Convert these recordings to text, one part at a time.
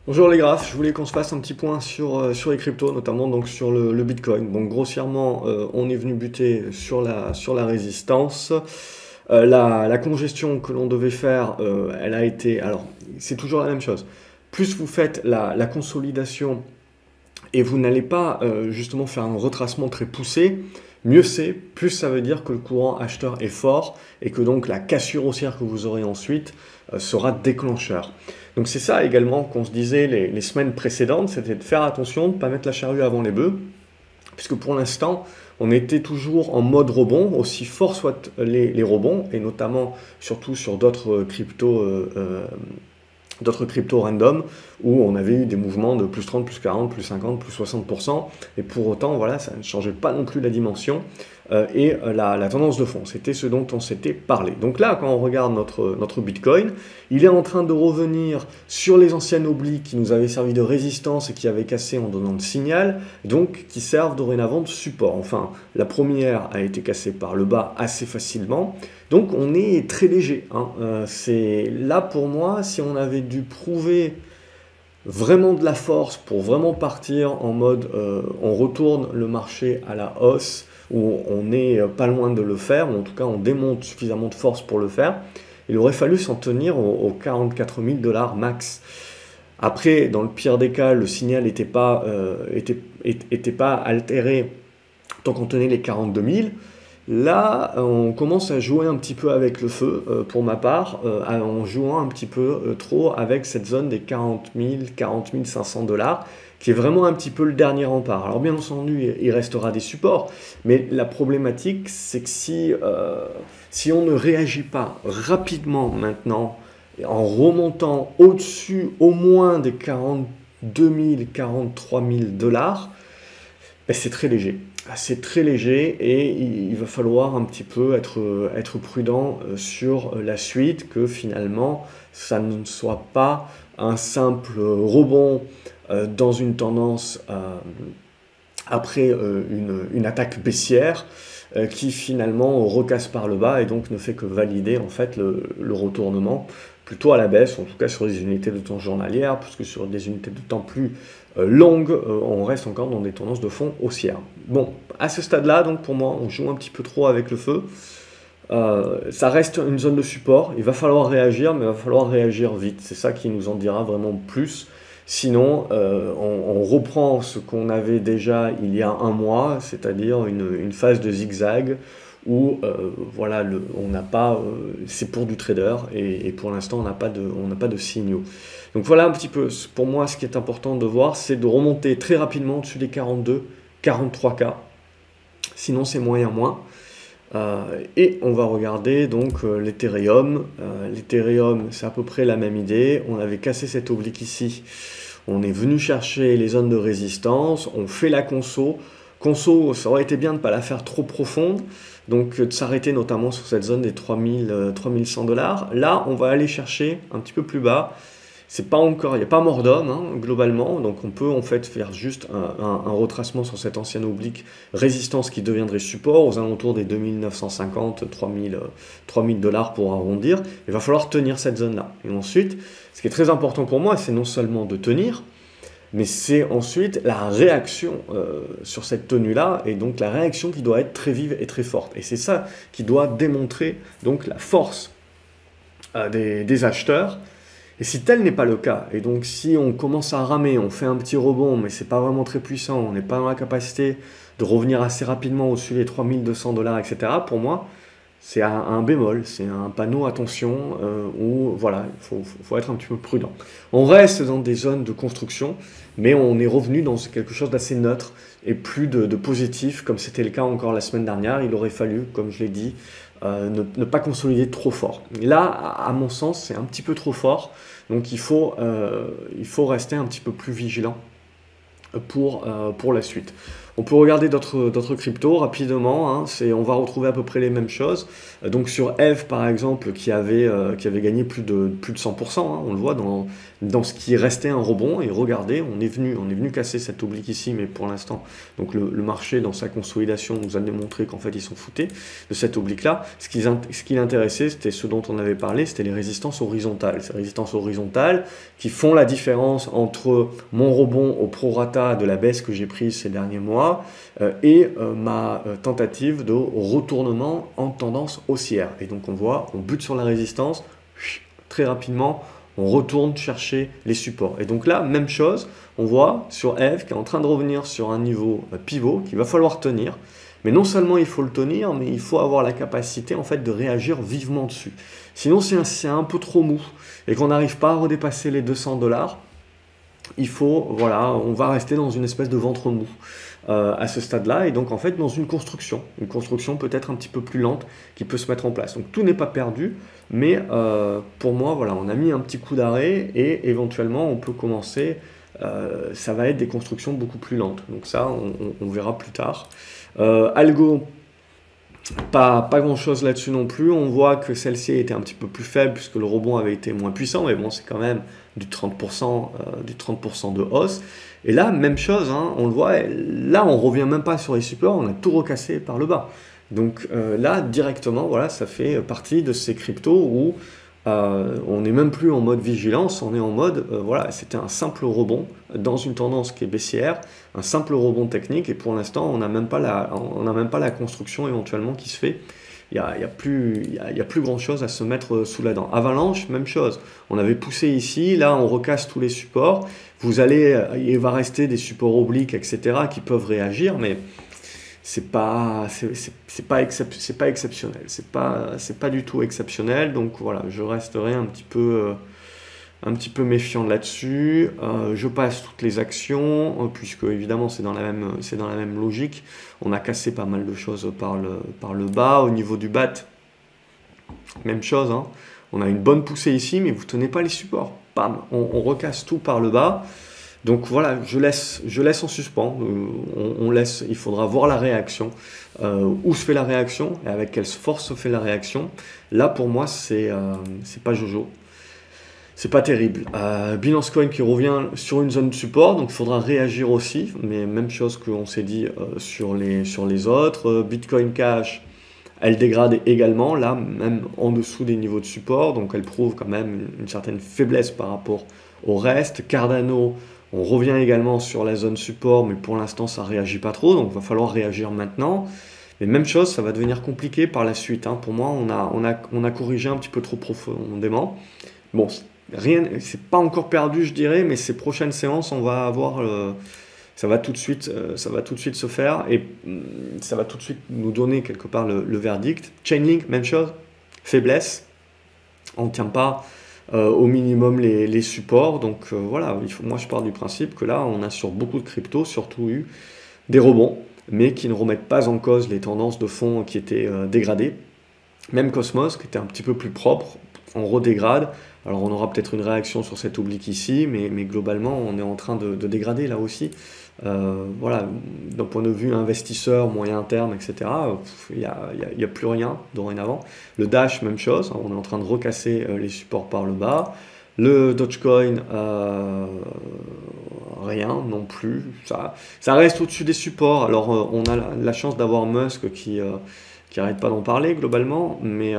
Bonjour les graphes, je voulais qu'on se fasse un petit point sur les cryptos, notamment donc sur le Bitcoin. Donc grossièrement, on est venu buter sur la résistance. La congestion que l'on devait faire, elle a été... Alors, c'est toujours la même chose. Plus vous faites la consolidation et vous n'allez pas justement faire un retracement très poussé, mieux c'est, plus ça veut dire que le courant acheteur est fort et que donc la cassure haussière que vous aurez ensuite sera déclencheur. Donc c'est ça également qu'on se disait les semaines précédentes, c'était de faire attention, de ne pas mettre la charrue avant les bœufs, puisque pour l'instant, on était toujours en mode rebond, aussi fort soient les rebonds, et notamment surtout sur d'autres cryptos random où on avait eu des mouvements de plus 30, plus 40, plus 50, plus 60%, et pour autant, voilà, ça ne changeait pas non plus la dimension la tendance de fond. C'était ce dont on s'était parlé. Donc là, quand on regarde notre Bitcoin, il est en train de revenir sur les anciennes obliques qui nous avaient servi de résistance et qui avaient cassé en donnant de signal, donc qui servent dorénavant de support. Enfin, la première a été cassée par le bas assez facilement, donc on est très léger, hein. C'est là pour moi, si on avait dû prouver vraiment de la force pour vraiment partir en mode on retourne le marché à la hausse, où on n'est pas loin de le faire, ou en tout cas on démonte suffisamment de force pour le faire, il aurait fallu s'en tenir aux 44 000 $ max. Après, dans le pire des cas, le signal était pas altéré tant qu'on tenait les 42 000. Là, on commence à jouer un petit peu avec le feu, pour ma part, en jouant un petit peu trop avec cette zone des 40 000, 40 500 $, qui est vraiment un petit peu le dernier rempart. Alors bien entendu, il restera des supports, mais la problématique, c'est que si on ne réagit pas rapidement maintenant, en remontant au-dessus au moins des 42 000, 43 000 $, ben, c'est très léger. C'est très léger et il va falloir un petit peu être prudent sur la suite, que finalement ça ne soit pas un simple rebond dans une tendance après une attaque baissière qui finalement recasse par le bas et donc ne fait que valider en fait le retournement plutôt à la baisse, en tout cas sur des unités de temps journalières, puisque sur des unités de temps plus longues, on reste encore dans des tendances de fond haussières. Bon, à ce stade-là, donc pour moi, on joue un petit peu trop avec le feu. Ça reste une zone de support, il va falloir réagir, mais il va falloir réagir vite. C'est ça qui nous en dira vraiment plus. Sinon, on reprend ce qu'on avait déjà il y a un mois, c'est-à-dire une phase de zigzag où voilà, on n'a pas, c'est pour du trader et pour l'instant on n'a pas de signaux. Donc voilà un petit peu, pour moi ce qui est important de voir, c'est de remonter très rapidement au-dessus des 42, 43K, sinon c'est moyen moins. Et on va regarder donc l'Ethereum. L'Ethereum, c'est à peu près la même idée. On avait cassé cette oblique ici. On est venu chercher les zones de résistance. On fait la conso. Conso, ça aurait été bien de ne pas la faire trop profonde. Donc de s'arrêter notamment sur cette zone des 3100 $. Là, on va aller chercher un petit peu plus bas. C'est pas encore, il n'y a pas mort d'homme, hein, globalement, donc on peut en fait faire juste un retracement sur cette ancienne oblique résistance qui deviendrait support aux alentours des 2950, 3000 $ pour arrondir. Il va falloir tenir cette zone-là. Et ensuite, ce qui est très important pour moi, c'est non seulement de tenir, mais c'est ensuite la réaction sur cette tenue-là, et donc la réaction qui doit être très vive et très forte. Et c'est ça qui doit démontrer donc la force des acheteurs. Et si tel n'est pas le cas, et donc si on commence à ramer, on fait un petit rebond, mais c'est pas vraiment très puissant, on n'est pas dans la capacité de revenir assez rapidement au-dessus des 3200 $, etc., pour moi, c'est un bémol, c'est un panneau attention où voilà, faut être un petit peu prudent. On reste dans des zones de construction, mais on est revenu dans quelque chose d'assez neutre et plus de positif, comme c'était le cas encore la semaine dernière. Il aurait fallu, comme je l'ai dit, ne pas consolider trop fort. Et là, à mon sens, c'est un petit peu trop fort, donc il faut rester un petit peu plus vigilant pour la suite. On peut regarder d'autres cryptos rapidement, hein, on va retrouver à peu près les mêmes choses. Donc sur Eve par exemple, qui avait gagné plus de 100%, hein, on le voit dans ce qui restait un rebond, et regardez, on est venu casser cette oblique ici, mais pour l'instant, donc le marché dans sa consolidation nous a démontré qu'en fait ils s'en foutaient de cette oblique-là. Ce qui l'intéressait, c'était ce dont on avait parlé, c'était les résistances horizontales. Ces résistances horizontales qui font la différence entre mon rebond au prorata de la baisse que j'ai prise ces derniers mois, et ma tentative de retournement en tendance haussière. Et donc on voit, on bute sur la résistance, très rapidement, on retourne chercher les supports. Et donc là, même chose, on voit sur Eve qui est en train de revenir sur un niveau pivot qu'il va falloir tenir. Mais non seulement il faut le tenir, mais il faut avoir la capacité en fait de réagir vivement dessus. Sinon, c'est un peu trop mou et qu'on n'arrive pas à redépasser les 200 $, il faut, voilà, on va rester dans une espèce de ventre mou à ce stade-là, et donc en fait dans une construction peut-être un petit peu plus lente qui peut se mettre en place. Donc tout n'est pas perdu, mais pour moi, voilà, on a mis un petit coup d'arrêt et éventuellement on peut commencer, ça va être des constructions beaucoup plus lentes. Donc ça, on verra plus tard. Algo, pas grand-chose là-dessus non plus. On voit que celle-ci était un petit peu plus faible puisque le rebond avait été moins puissant, mais bon, c'est quand même du 30% de hausse. Et là, même chose, hein, on le voit, là, on revient même pas sur les supports, on a tout recassé par le bas. Donc là, directement, voilà, ça fait partie de ces cryptos où on n'est même plus en mode vigilance, on est en mode, voilà, c'était un simple rebond dans une tendance qui est baissière, un simple rebond technique, et pour l'instant, on n'a même pas la construction éventuellement qui se fait. Il n'y a plus grand chose à se mettre sous la dent. Avalanche, même chose. On avait poussé ici, là on recasse tous les supports. Il va rester des supports obliques, etc. qui peuvent réagir, mais c'est pas exceptionnel. C'est pas du tout exceptionnel. Donc voilà, je resterai un petit peu méfiant là-dessus. Je passe toutes les actions, puisque évidemment c'est dans la même logique. On a cassé pas mal de choses par le bas. Au niveau du BAT, même chose, hein. On a une bonne poussée ici, mais vous ne tenez pas les supports. Bam, on recasse tout par le bas. Donc voilà, je laisse en suspens. On laisse, il faudra voir la réaction. Où se fait la réaction et avec quelle force se fait la réaction. Là, pour moi, c'est pas Jojo. C'est pas terrible. Binance Coin qui revient sur une zone de support, donc il faudra réagir aussi, mais même chose qu'on s'est dit sur les autres. Bitcoin Cash, elle dégrade également, là, même en dessous des niveaux de support, donc elle prouve quand même une certaine faiblesse par rapport au reste. Cardano, on revient également sur la zone support, mais pour l'instant ça réagit pas trop, donc il va falloir réagir maintenant. Mais même chose, ça va devenir compliqué par la suite, hein. Pour moi, on a corrigé un petit peu trop profondément. Bon, rien, c'est pas encore perdu, je dirais, mais ces prochaines séances, on va avoir, ça va tout de suite se faire et ça va tout de suite nous donner quelque part le verdict. Chainlink, même chose, faiblesse, on ne tient pas au minimum les supports, donc voilà, moi je pars du principe que là, on a sur beaucoup de cryptos surtout eu des rebonds, mais qui ne remettent pas en cause les tendances de fond qui étaient dégradées. Même Cosmos, qui était un petit peu plus propre, on redégrade. Alors on aura peut-être une réaction sur cette oblique ici, mais globalement on est en train de dégrader là aussi. Voilà, d'un point de vue investisseur, moyen terme, etc., il n'y a plus rien dorénavant. Le Dash, même chose, on est en train de recasser les supports par le bas. Le Dogecoin, rien non plus. Ça reste au-dessus des supports. Alors on a la chance d'avoir Musk qui n'arrête pas d'en parler globalement, mais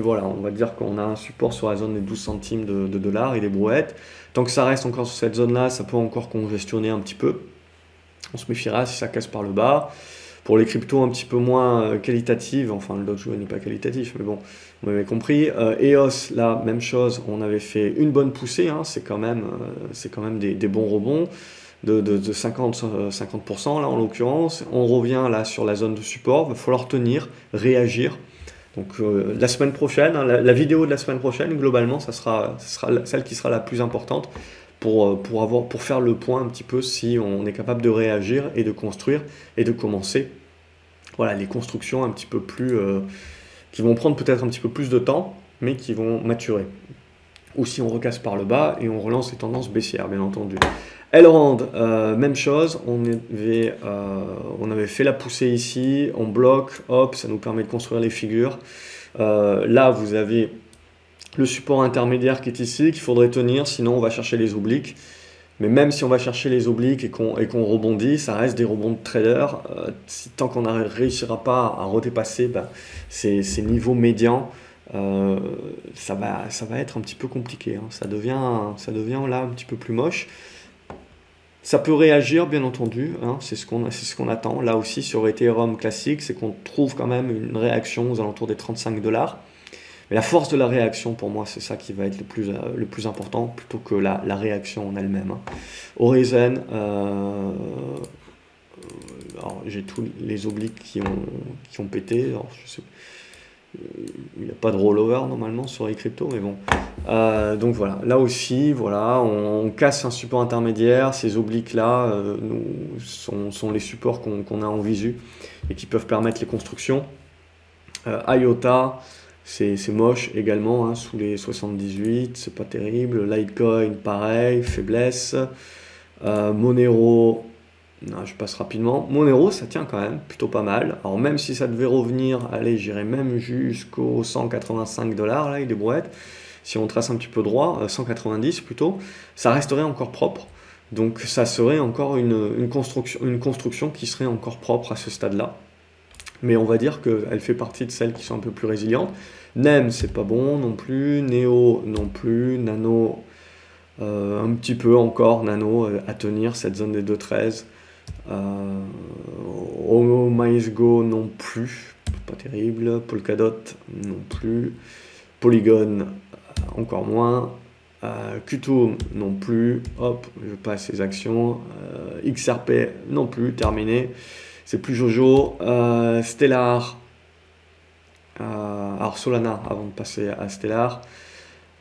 voilà, on va dire qu'on a un support sur la zone des 12 centimes de dollars et des brouettes. Tant que ça reste encore sur cette zone-là, ça peut encore congestionner un petit peu. On se méfiera si ça casse par le bas. Pour les cryptos un petit peu moins qualitatives, enfin le Dogecoin n'est pas qualitatif, mais bon, vous m'avez compris. EOS, là, même chose, on avait fait une bonne poussée, hein, c'est quand même des bons rebonds. De 50% là en l'occurrence. On revient là sur la zone de support, il va falloir tenir, réagir. Donc la semaine prochaine, hein, la vidéo de la semaine prochaine, globalement, ça sera celle qui sera la plus importante pour faire le point un petit peu si on est capable de réagir et de construire et de commencer. Voilà, les constructions un petit peu plus qui vont prendre peut-être un petit peu plus de temps, mais qui vont maturer. ou si on recasse par le bas et on relance les tendances baissières, bien entendu. Elrond, même chose, on avait fait la poussée ici, on bloque, hop, ça nous permet de construire les figures. Là, vous avez le support intermédiaire qui est ici, qu'il faudrait tenir, sinon on va chercher les obliques. Mais même si on va chercher les obliques et qu'on rebondit, ça reste des rebonds de trader. Tant qu'on ne réussira pas à redépasser ces niveaux médians, ça va être un petit peu compliqué, hein. Ça devient là un petit peu plus moche. Ça peut réagir, bien entendu, hein, c'est ce qu'on attend. Là aussi, sur Ethereum classique, c'est qu'on trouve quand même une réaction aux alentours des 35 $. Mais la force de la réaction, pour moi, c'est ça qui va être le plus important, plutôt que la réaction en elle-même, hein. Horizon, alors j'ai tous les obliques qui ont pété. Alors, je sais, il n'y a pas de rollover normalement sur les cryptos, mais bon. Donc voilà, là aussi, voilà, on casse un support intermédiaire. Ces obliques-là sont les supports qu'on a en visu et qui peuvent permettre les constructions. IOTA, c'est moche également, hein, sous les 78, c'est pas terrible. Litecoin, pareil, faiblesse. Monero, non, je passe rapidement. Monero, ça tient quand même plutôt pas mal. Alors même si ça devait revenir, allez, j'irai même jusqu'aux 185 $, là, il des brouettes. Si on trace un petit peu droit, 190 plutôt, ça resterait encore propre. Donc ça serait encore une construction qui serait encore propre à ce stade-là. Mais on va dire qu'elle fait partie de celles qui sont un peu plus résilientes. NEM, c'est pas bon non plus. Neo, non plus. Nano, un petit peu encore. Nano, à tenir, cette zone des 2,13. MySgo, non plus. Pas terrible. Polkadot, non plus. Polygon, encore moins. Qtum, non plus. Hop, je passe les actions. XRP, non plus. Terminé. C'est plus Jojo. Stellar. Alors Solana, avant de passer à Stellar.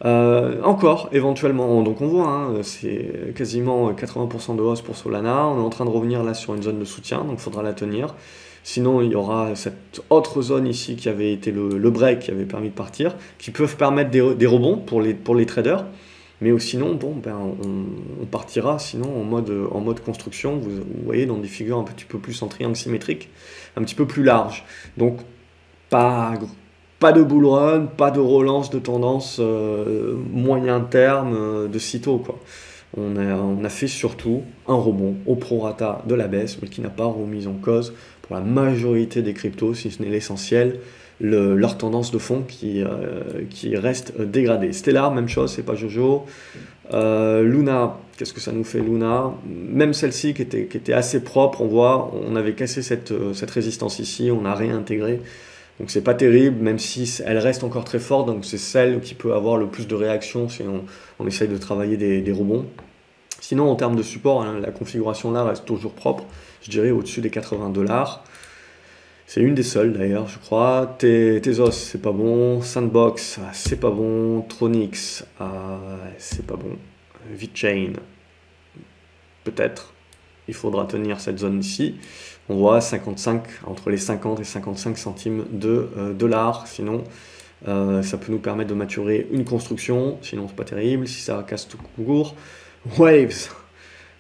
Encore, éventuellement. Donc on voit, hein, c'est quasiment 80% de hausse pour Solana. On est en train de revenir là sur une zone de soutien, donc il faudra la tenir. Sinon, il y aura cette autre zone ici qui avait été le break, qui avait permis de partir, qui peuvent permettre des rebonds pour les traders. Mais sinon, bon, on partira sinon en mode construction, vous voyez, dans des figures un petit peu plus en triangle symétrique, un petit peu plus large. Donc, pas de bull run, pas de relance de tendance moyen terme de sitôt, quoi. On a fait surtout un rebond au prorata de la baisse, mais qui n'a pas remis en cause pour la majorité des cryptos, si ce n'est l'essentiel, leur tendance de fond qui reste dégradée. Stellar, même chose, c'est pas Jojo. Luna, qu'est-ce que ça nous fait Luna? Même celle-ci qui était assez propre, on voit, on avait cassé cette résistance ici, on a réintégré. Donc c'est pas terrible, même si elle reste encore très forte, donc c'est celle qui peut avoir le plus de réactions si on essaye de travailler des rebonds. Sinon, en termes de support, hein, la configuration là reste toujours propre, je dirais au-dessus des 80 $. C'est une des seules d'ailleurs, je crois. Tezos, c'est pas bon. Sandbox, c'est pas bon. Tronix, c'est pas bon. VeChain, peut-être. Il faudra tenir cette zone ici. On voit 55, entre les 50 et 55 centimes de dollars. Sinon, ça peut nous permettre de maturer une construction. Sinon, c'est pas terrible. Si ça casse tout court. Waves.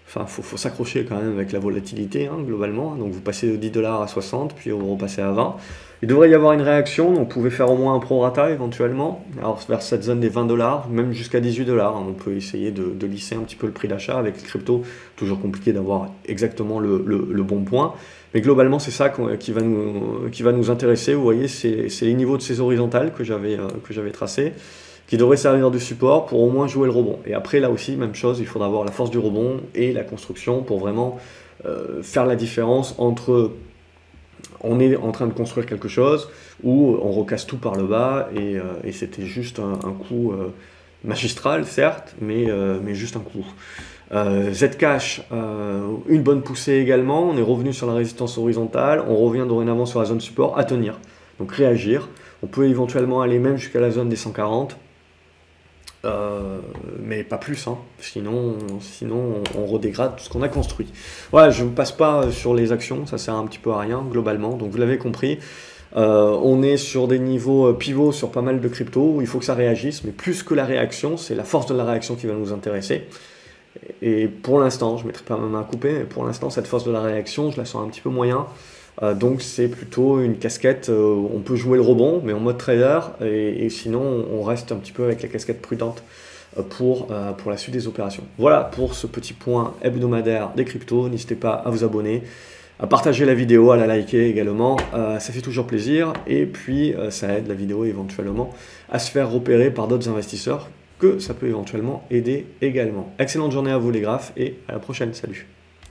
Enfin, faut s'accrocher quand même avec la volatilité, hein, globalement. Donc, vous passez de 10 $ à 60, puis vous repassez à 20. Il devrait y avoir une réaction, donc vous pouvez faire au moins un prorata éventuellement. Alors, vers cette zone des 20 $, même jusqu'à 18 $. Hein, on peut essayer de lisser un petit peu le prix d'achat avec les cryptos. Toujours compliqué d'avoir exactement le bon point. Mais globalement, c'est ça qui va nous intéresser. Vous voyez, c'est les niveaux de ces horizontales que j'avais tracés, qui devrait servir de support pour au moins jouer le rebond. Et après, là aussi, même chose, il faudra avoir la force du rebond et la construction pour vraiment faire la différence entre on est en train de construire quelque chose ou on recasse tout par le bas et c'était juste un coup magistral, certes, mais juste un coup. Zcash, une bonne poussée également, on est revenu sur la résistance horizontale, on revient dorénavant sur la zone support à tenir, donc réagir. On peut éventuellement aller même jusqu'à la zone des 140. Mais pas plus, hein. Sinon on redégrade tout ce qu'on a construit. Voilà, je ne passe pas sur les actions, ça sert un petit peu à rien globalement, donc vous l'avez compris. On est sur des niveaux pivots sur pas mal de cryptos, il faut que ça réagisse, mais plus que la réaction, c'est la force de la réaction qui va nous intéresser. Et pour l'instant, je ne mettrai pas ma main à couper, mais pour l'instant, cette force de la réaction, je la sens un petit peu moyen. Donc c'est plutôt une casquette, on peut jouer le rebond, mais en mode trader, et sinon on reste un petit peu avec la casquette prudente pour la suite des opérations. Voilà pour ce petit point hebdomadaire des cryptos. N'hésitez pas à vous abonner, à partager la vidéo, à la liker également, ça fait toujours plaisir, et puis ça aide la vidéo éventuellement à se faire repérer par d'autres investisseurs que ça peut éventuellement aider également. Excellente journée à vous les graphes, et à la prochaine, salut.